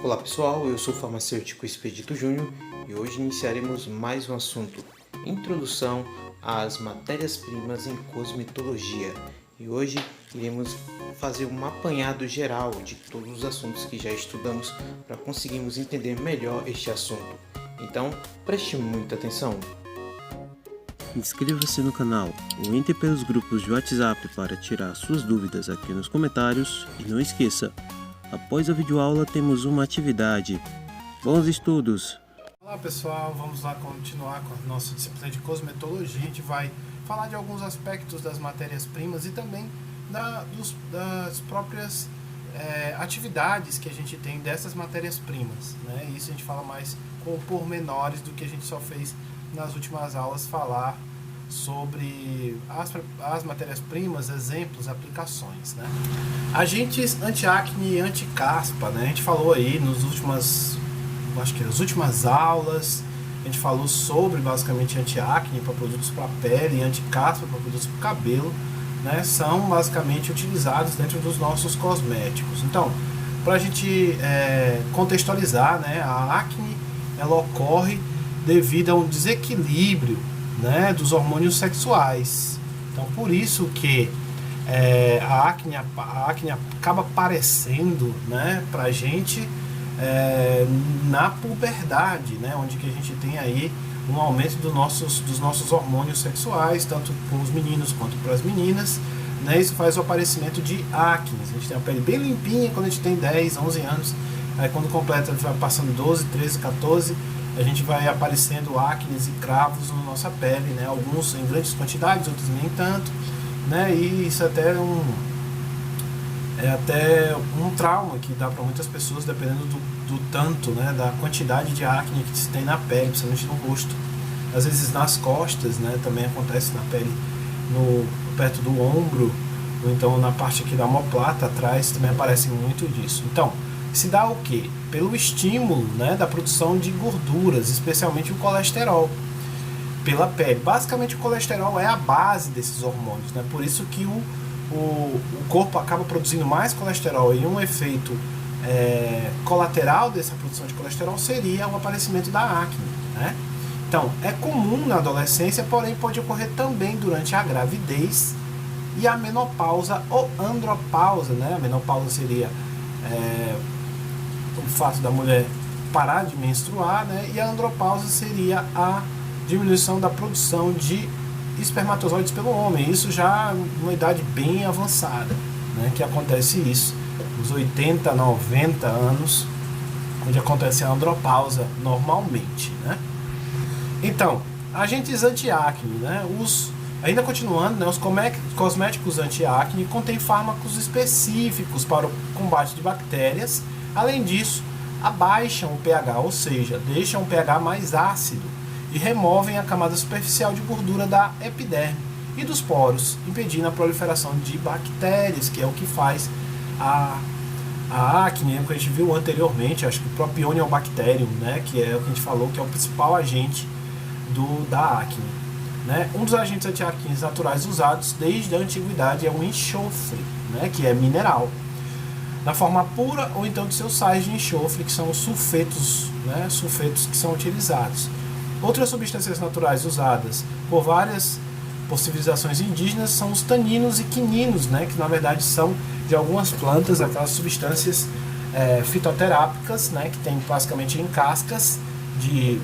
Olá pessoal, eu sou o farmacêutico Expedito Júnior e hoje iniciaremos mais um assunto, Introdução às matérias-primas em cosmetologia. E hoje iremos fazer um apanhado geral de todos os assuntos que já estudamos para conseguirmos entender melhor este assunto. Então, preste muita atenção. Inscreva-se no canal ou entre pelos grupos de WhatsApp para tirar suas dúvidas aqui nos comentários e não esqueça, após a videoaula temos uma atividade. Bons estudos! Olá pessoal, vamos lá continuar com a nossa disciplina de cosmetologia. A gente vai falar de alguns aspectos das matérias-primas e também das próprias atividades que a gente tem dessas matérias-primas, né? Isso a gente fala mais com pormenores do que a gente só fez nas últimas aulas, falar sobre as matérias-primas, exemplos, aplicações, né? Agentes anti-acne e anti-caspa, né? A gente falou aí nas últimas aulas, a gente falou sobre basicamente anti-acne para produtos para pele e anti-caspa para produtos para cabelo, né? São basicamente utilizados dentro dos nossos cosméticos. Então, para a gente contextualizar, né? A acne ela ocorre devido a um desequilíbrio, né, dos hormônios sexuais. Então, por isso que a acne acaba aparecendo, né, pra gente na puberdade, né, onde que a gente tem aí um aumento dos nossos hormônios sexuais, tanto com os meninos quanto para as meninas, né. Isso faz o aparecimento de acne. A gente tem a pele bem limpinha quando a gente tem 10, 11 anos, aí quando completa, vai passando 12, 13, 14, a gente vai aparecendo acnes e cravos na nossa pele, né? Alguns em grandes quantidades, outros nem tanto, né? E isso é até um trauma que dá para muitas pessoas, dependendo do tanto, né? Da quantidade de acne que se tem na pele, principalmente no rosto. Às vezes nas costas, né? Também acontece na pele, perto do ombro, ou então na parte aqui da omoplata atrás, também aparece muito disso. Então, se dá o quê? Pelo estímulo, né, da produção de gorduras, especialmente o colesterol, pela pele. Basicamente o colesterol é a base desses hormônios, né? Por isso que o corpo acaba produzindo mais colesterol, e um efeito colateral dessa produção de colesterol seria o aparecimento da acne, né? Então, é comum na adolescência, porém pode ocorrer também durante a gravidez e a menopausa ou andropausa, né? A menopausa seria o fato da mulher parar de menstruar, né? E a andropausa seria a diminuição da produção de espermatozoides pelo homem. Isso já numa idade bem avançada, né? Que acontece isso, nos 80, 90 anos, onde acontece a andropausa normalmente, né? Então, agentes anti-acne, né? Ainda continuando, né, os cosméticos anti-acne contêm fármacos específicos para o combate de bactérias. Além disso, abaixam o pH, ou seja, deixam o pH mais ácido e removem a camada superficial de gordura da epiderme e dos poros, impedindo a proliferação de bactérias, que é o que faz a acne, né, que a gente viu anteriormente. Acho que o Propionibacterium, né, que é o que a gente falou, que é o principal agente da acne, né? Um dos agentes anti-acne naturais usados desde a antiguidade é o enxofre, né, que é mineral, na forma pura ou então de seus sais de enxofre, que são os sulfetos, né, sulfetos que são utilizados. Outras substâncias naturais usadas por civilizações indígenas são os taninos e quininos, né, que na verdade são de algumas plantas, aquelas substâncias fitoterápicas, né, que tem basicamente em cascas de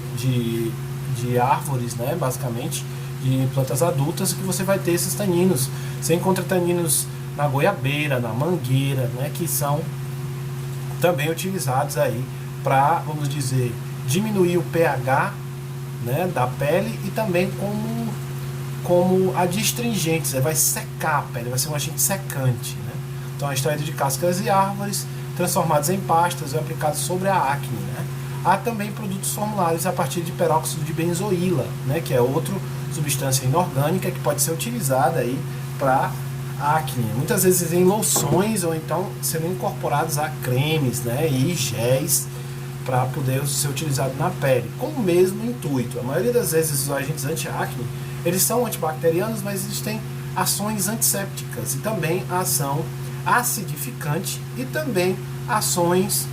árvores, né, basicamente de plantas adultas, que você vai ter esses taninos. Você encontra taninos na goiabeira, na mangueira, né, que são também utilizados aí para, vamos dizer, diminuir o pH, né, da pele, e também como adstringente. Você vai secar a pele, vai ser um agente secante, né? Então é extraído de cascas de árvores, transformados em pastas e aplicados sobre a acne, né? Há também produtos formulados a partir de peróxido de benzoíla, né, que é outra substância inorgânica que pode ser utilizada aí para acne, muitas vezes em loções, ou então sendo incorporados a cremes, né, e géis, para poder ser utilizado na pele, com o mesmo intuito. A maioria das vezes os agentes anti-acne, eles são antibacterianos, mas eles têm ações antissépticas e também ação acidificante e também ações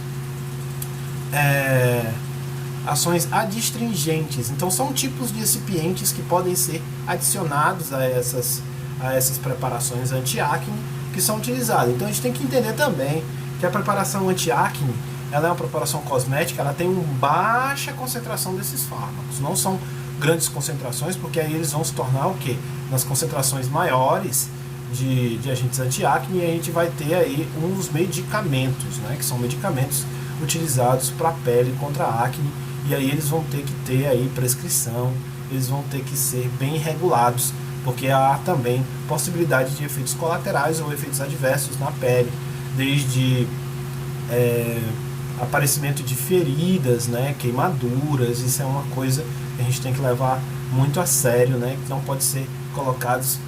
ações adstringentes. Então são tipos de excipientes que podem ser adicionados a essas preparações anti-acne que são utilizadas. Então a gente tem que entender também que a preparação anti-acne, ela é uma preparação cosmética, ela tem uma baixa concentração desses fármacos. Não são grandes concentrações, porque aí eles vão se tornar o quê? Nas concentrações maiores de agentes anti-acne, a gente vai ter aí uns medicamentos, né, que são medicamentos utilizados para a pele contra a acne, e aí eles vão ter que ter aí prescrição, eles vão ter que ser bem regulados, porque há também possibilidade de efeitos colaterais ou efeitos adversos na pele, desde aparecimento de feridas, né, queimaduras. Isso é uma coisa que a gente tem que levar muito a sério, né, que não pode ser colocados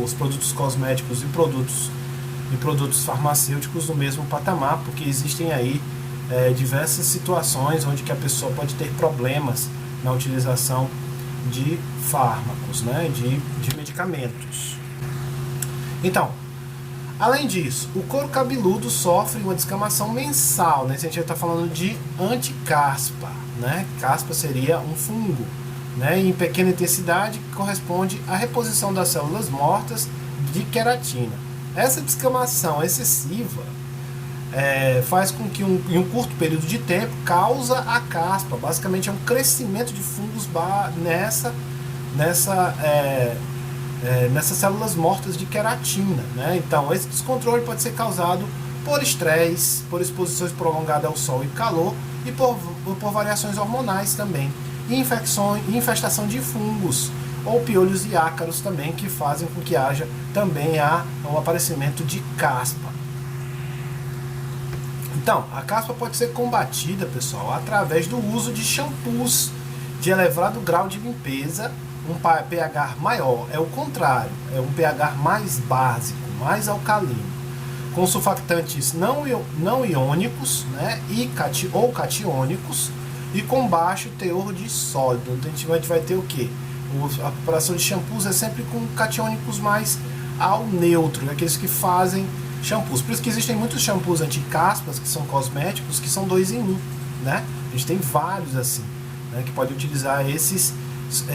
os produtos cosméticos e produtos farmacêuticos no mesmo patamar, porque existem aí diversas situações onde que a pessoa pode ter problemas na utilização de fármacos, né, de medicamentos. Então, além disso, o couro cabeludo sofre uma descamação mensal, né? Se a gente está falando de anticaspa, né? Caspa seria um fungo, né? Em pequena intensidade, que corresponde à reposição das células mortas de queratina. Essa descamação excessiva faz com que em um curto período de tempo causa a caspa. Basicamente é um crescimento de fungos nessas células mortas de queratina, né? Então esse descontrole pode ser causado por estresse, por exposições prolongadas ao sol e calor, e por variações hormonais também, e infestação de fungos ou piolhos e ácaros também, que fazem com que haja também o aparecimento de caspa. Então, a caspa pode ser combatida, pessoal, através do uso de shampoos de elevado grau de limpeza, um pH maior. É o contrário, é um pH mais básico, mais alcalino, com surfactantes não iônicos, né, ou catiônicos, e com baixo teor de sólido. Então a gente vai ter o quê? A preparação de shampoos é sempre com catiônicos mais ao neutro, aqueles que fazem shampoos. Por isso que existem muitos shampoos anti-caspas, que são cosméticos, que são 2 em 1, né? A gente tem vários assim, né, que podem utilizar esses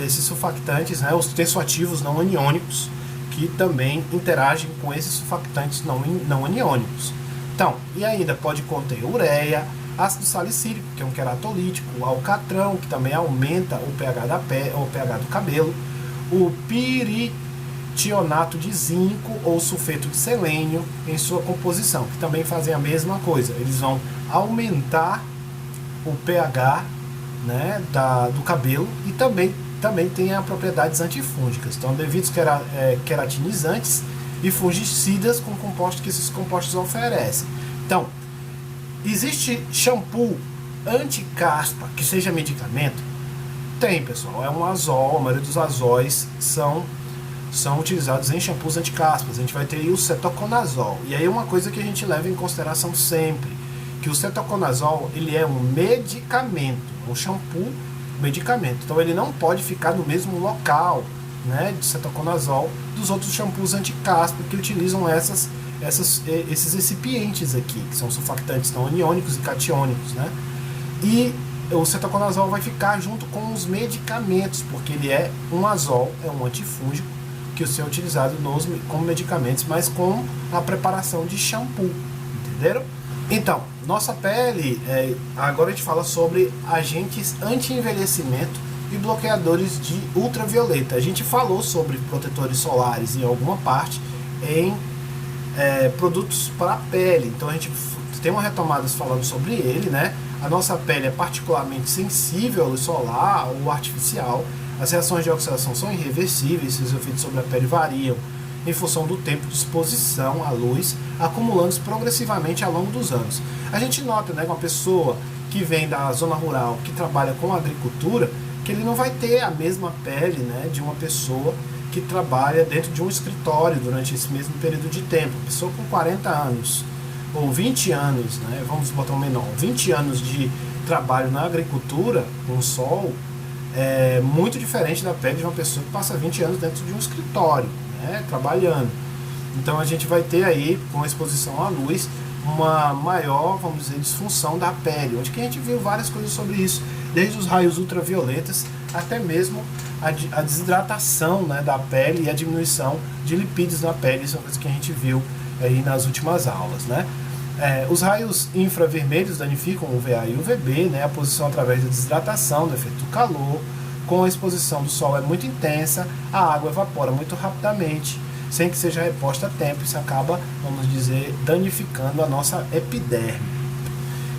surfactantes, né, os tensoativos não aniônicos, que também interagem com esses surfactantes não aniônicos. Então, e ainda pode conter ureia, ácido salicílico, que é um queratolítico, alcatrão, que também aumenta o pH da pele, o pH do cabelo, o piritionato de zinco ou sulfeto de selênio em sua composição, que também fazem a mesma coisa. Eles vão aumentar o pH, né, do cabelo, e também tem propriedades antifúngicas. Então, devido queratinizantes e fungicidas com compostos que esses compostos oferecem. Então, existe shampoo anti-caspa que seja medicamento? Tem, pessoal. É um azol. A maioria dos azóis são utilizados em shampoos anti-caspas. A gente vai ter aí o cetoconazol. E aí uma coisa que a gente leva em consideração sempre, que o cetoconazol, ele é um medicamento, um shampoo medicamento. Então ele não pode ficar no mesmo local, né, de cetoconazol dos outros shampoos anti-caspa que utilizam esses recipientes aqui, que são surfactantes não aniônicos e catiônicos, né? E o cetoconazol vai ficar junto com os medicamentos, porque ele é um azol, é um antifúngico, que é utilizado como medicamentos, mas com a preparação de shampoo, entenderam? Então, nossa pele, agora a gente fala sobre agentes anti-envelhecimento e bloqueadores de ultravioleta. A gente falou sobre protetores solares em alguma parte em produtos para a pele, então a gente tem uma retomada falando sobre ele, né? A nossa pele é particularmente sensível à luz solar ou artificial, as reações de oxidação são irreversíveis, os efeitos sobre a pele variam em função do tempo de exposição à luz, acumulando-se progressivamente ao longo dos anos. A gente nota, né, uma pessoa que vem da zona rural, que trabalha com agricultura, que ele não vai ter a mesma pele, né, de uma pessoa que trabalha dentro de um escritório durante esse mesmo período de tempo. Uma pessoa com 40 anos ou 20 anos, né, vamos botar um menor, 20 anos de trabalho na agricultura, com sol, é muito diferente da pele de uma pessoa que passa 20 anos dentro de um escritório, né, trabalhando. Então a gente vai ter aí, com a exposição à luz, uma maior, vamos dizer, disfunção da pele, onde que a gente viu várias coisas sobre isso, desde os raios ultravioletas até mesmo a desidratação, né, da pele e a diminuição de lipídios na pele. Isso é uma coisa que a gente viu aí nas últimas aulas, né? Os raios infravermelhos danificam o UVA e o UVB, né, a posição através da desidratação, do efeito do calor. Com a exposição do sol é muito intensa, a água evapora muito rapidamente, sem que seja reposta a tempo. Isso acaba, vamos dizer, danificando a nossa epiderme.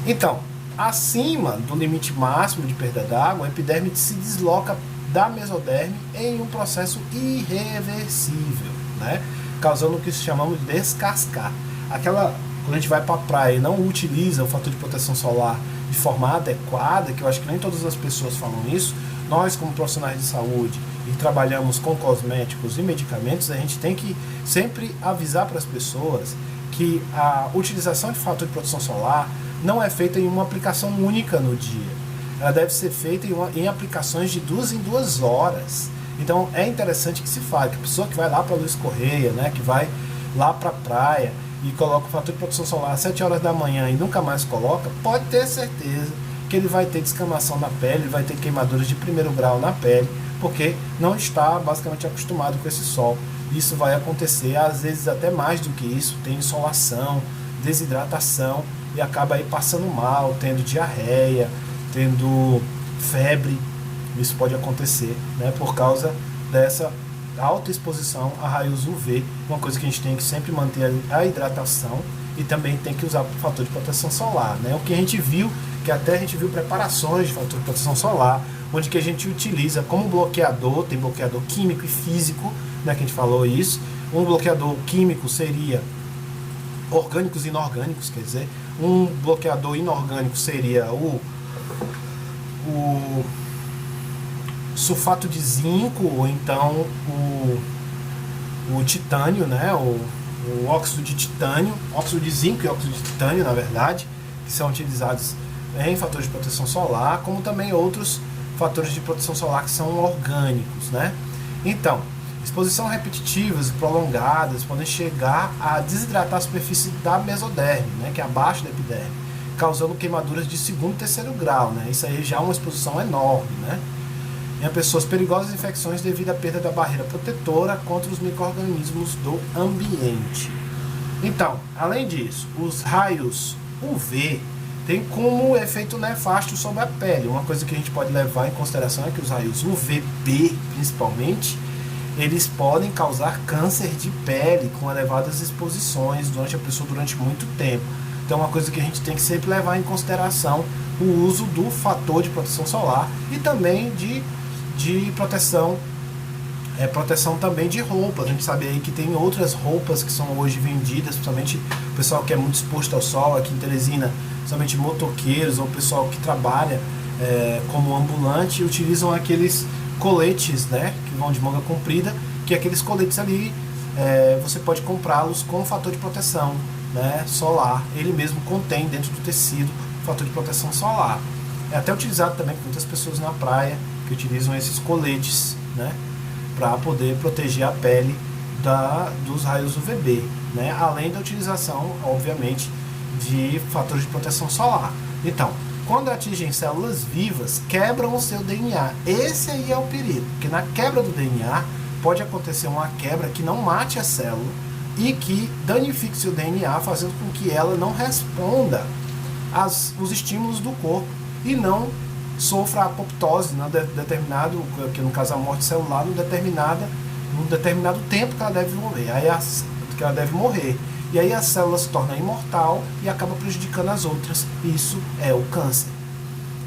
Então, acima do limite máximo de perda d'água, a epiderme se desloca da mesoderme em um processo irreversível, né, causando o que chamamos de descascar. Quando a gente vai para a praia e não utiliza o fator de proteção solar de forma adequada, que eu acho que nem todas as pessoas falam isso, nós como profissionais de saúde e trabalhamos com cosméticos e medicamentos, a gente tem que sempre avisar para as pessoas que a utilização de fator de proteção solar não é feita em uma aplicação única no dia. Ela deve ser feita em aplicações de 2 em 2 horas. Então é interessante que se fale, que a pessoa que vai lá para a Luiz Correia, né, que vai lá para a praia e coloca o fator de proteção solar às 7 horas da manhã e nunca mais coloca, pode ter certeza que ele vai ter descamação na pele, vai ter queimaduras de 1º grau na pele, porque não está basicamente acostumado com esse sol. Isso vai acontecer, às vezes até mais do que isso, tem insolação, desidratação e acaba aí passando mal, tendo diarreia, tendo febre. Isso pode acontecer, né, por causa dessa alta exposição a raios UV, uma coisa que a gente tem que sempre manter a hidratação e também tem que usar o fator de proteção solar, né? O que a gente viu, que até a gente viu preparações de fator de proteção solar, onde que a gente utiliza como bloqueador, tem bloqueador químico e físico, né, que a gente falou isso. Um bloqueador químico seria orgânicos e inorgânicos, quer dizer, um bloqueador inorgânico seria o sulfato de zinco, ou então o titânio, né, o óxido de titânio, óxido de zinco e óxido de titânio, na verdade, que são utilizados em fatores de proteção solar, como também outros fatores de proteção solar que são orgânicos, né? Então, exposição repetitivas e prolongadas podem chegar a desidratar a superfície da mesoderme, né, que é abaixo da epiderme, causando queimaduras de 2º e 3º grau, né? Isso aí já é uma exposição enorme, né? Em pessoas, perigosas infecções devido à perda da barreira protetora contra os micro-organismos do ambiente. Então, além disso, os raios UV têm como efeito nefasto sobre a pele. Uma coisa que a gente pode levar em consideração é que os raios UVB, principalmente, eles podem causar câncer de pele com elevadas exposições durante muito tempo. Então, é uma coisa que a gente tem que sempre levar em consideração o uso do fator de proteção solar e também de proteção, proteção também de roupas. A gente sabe aí que tem outras roupas que são hoje vendidas, principalmente o pessoal que é muito exposto ao sol aqui em Teresina, principalmente motoqueiros ou o pessoal que trabalha como ambulante, utilizam aqueles coletes, né, que vão de manga comprida, que aqueles coletes ali você pode comprá-los com fator de proteção, né, solar. Ele mesmo contém dentro do tecido fator de proteção solar. É até utilizado também por muitas pessoas na praia que utilizam esses coletes, né, para poder proteger a pele dos raios UVB, né, além da utilização, obviamente, de fatores de proteção solar. Então, quando atingem células vivas, quebram o seu DNA. Esse aí é o perigo, porque na quebra do DNA pode acontecer uma quebra que não mate a célula e que danifique seu DNA, fazendo com que ela não responda os estímulos do corpo e não sofra apoptose, determinado, que no caso a morte celular, num determinado tempo que ela deve morrer. E aí a célula se torna imortal e acaba prejudicando as outras. Isso é o câncer.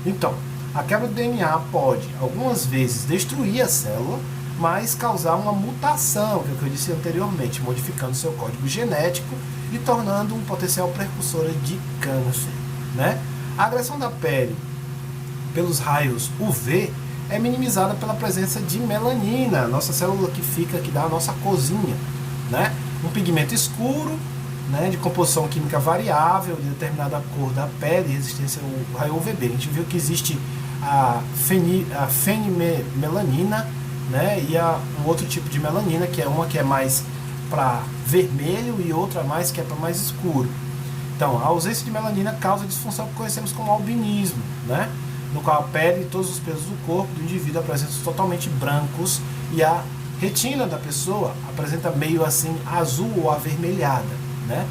Então, a quebra do DNA pode, algumas vezes, destruir a célula, mas causar uma mutação, que é o que eu disse anteriormente, modificando seu código genético e tornando um potencial precursor de câncer, né? A agressão da pele pelos raios UV é minimizada pela presença de melanina, nossa célula que dá a nossa corzinha, né? Um pigmento escuro, né, de composição química variável, de determinada cor da pele, resistência ao raio UVB. A gente viu que existe a fenimelanina, né, e um outro tipo de melanina, que é uma que é mais para vermelho e outra mais que é para mais escuro. Então, a ausência de melanina causa a disfunção que conhecemos como albinismo, né? No qual a pele e todos os pelos do corpo do indivíduo apresentam totalmente brancos e a retina da pessoa apresenta meio assim azul ou avermelhada, né?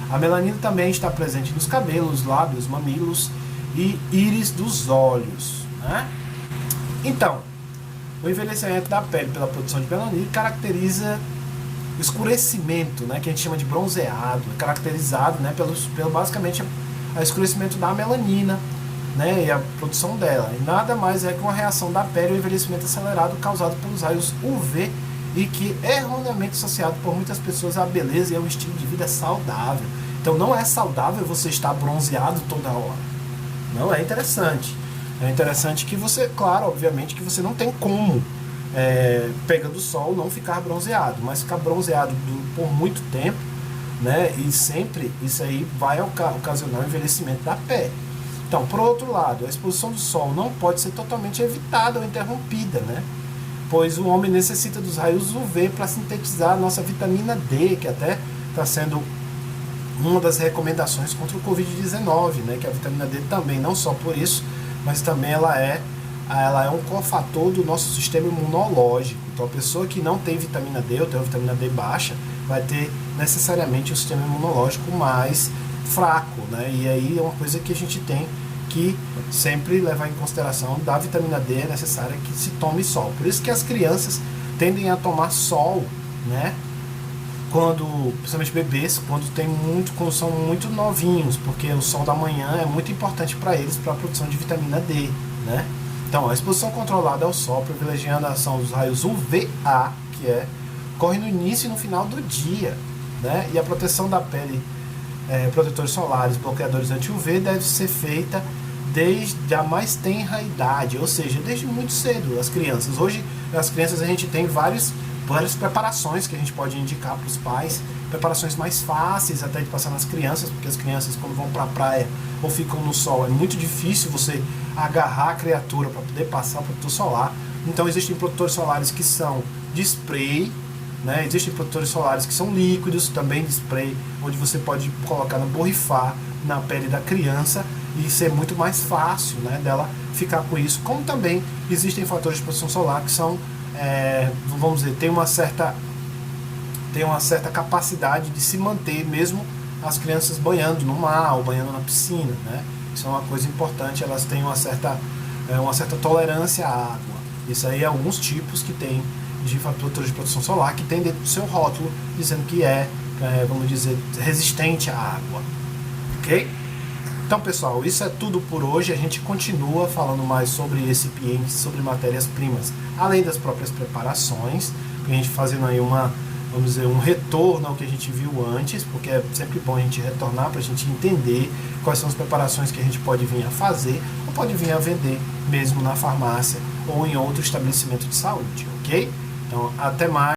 A melanina também está presente nos cabelos, lábios, mamilos e íris dos olhos, né? Então, o envelhecimento da pele pela produção de melanina caracteriza o escurecimento, né, que a gente chama de bronzeado, caracterizado, né, pelo basicamente o escurecimento da melanina, né, e a produção dela. E nada mais é que uma reação da pele ao envelhecimento acelerado causado pelos raios UV e que é erroneamente associado por muitas pessoas à beleza e ao estilo de vida saudável. Então não é saudável você estar bronzeado toda hora. Não é interessante. É interessante que você, claro, obviamente que você não tem como pegando sol não ficar bronzeado, mas ficar bronzeado por muito tempo, né, e sempre isso aí vai ocasionar o envelhecimento da pele. Então, por outro lado, a exposição do sol não pode ser totalmente evitada ou interrompida, né, pois o homem necessita dos raios UV para sintetizar a nossa vitamina D, que até está sendo uma das recomendações contra o Covid-19, né, que a vitamina D também, não só por isso, mas também ela é um cofator do nosso sistema imunológico. Então a pessoa que não tem vitamina D ou tem uma vitamina D baixa vai ter necessariamente um sistema imunológico mais fraco, né? E aí é uma coisa que a gente tem que sempre levar em consideração. Da vitamina D é necessária que se tome sol. Por isso que as crianças tendem a tomar sol, né? Principalmente bebês, quando são muito novinhos, porque o sol da manhã é muito importante para eles, para a produção de vitamina D, né? Então, a exposição controlada ao sol, privilegiando a ação dos raios UVA, ocorre no início e no final do dia, né? E a proteção da pele, protetores solares, bloqueadores anti-UV, deve ser feita desde a mais tenra idade, ou seja, desde muito cedo, as crianças. Hoje, as crianças, a gente tem várias preparações que a gente pode indicar para os pais, preparações mais fáceis até de passar nas crianças, porque as crianças, quando vão para a praia ou ficam no sol, é muito difícil você agarrar a criatura para poder passar o protetor solar. Então existem protetores solares que são de spray, né? Existem protetores solares que são líquidos, também de spray, onde você pode colocar borrifar na pele da criança e ser muito mais fácil, né, dela ficar com isso. Como também existem fatores de proteção solar que são, vamos dizer, tem uma certa capacidade de se manter mesmo as crianças banhando no mar ou banhando na piscina, né? Isso é uma coisa importante, elas têm uma certa tolerância à água. Isso aí é alguns tipos que tem de fatores de proteção solar que tem dentro do seu rótulo dizendo que vamos dizer, resistente à água. Ok? Então, pessoal, isso é tudo por hoje. A gente continua falando mais sobre recipientes, sobre matérias-primas, além das próprias preparações, a gente fazendo aí vamos dizer, um retorno ao que a gente viu antes, porque é sempre bom a gente retornar para a gente entender quais são as preparações que a gente pode vir a fazer ou pode vir a vender mesmo na farmácia ou em outro estabelecimento de saúde, ok? Então, até mais.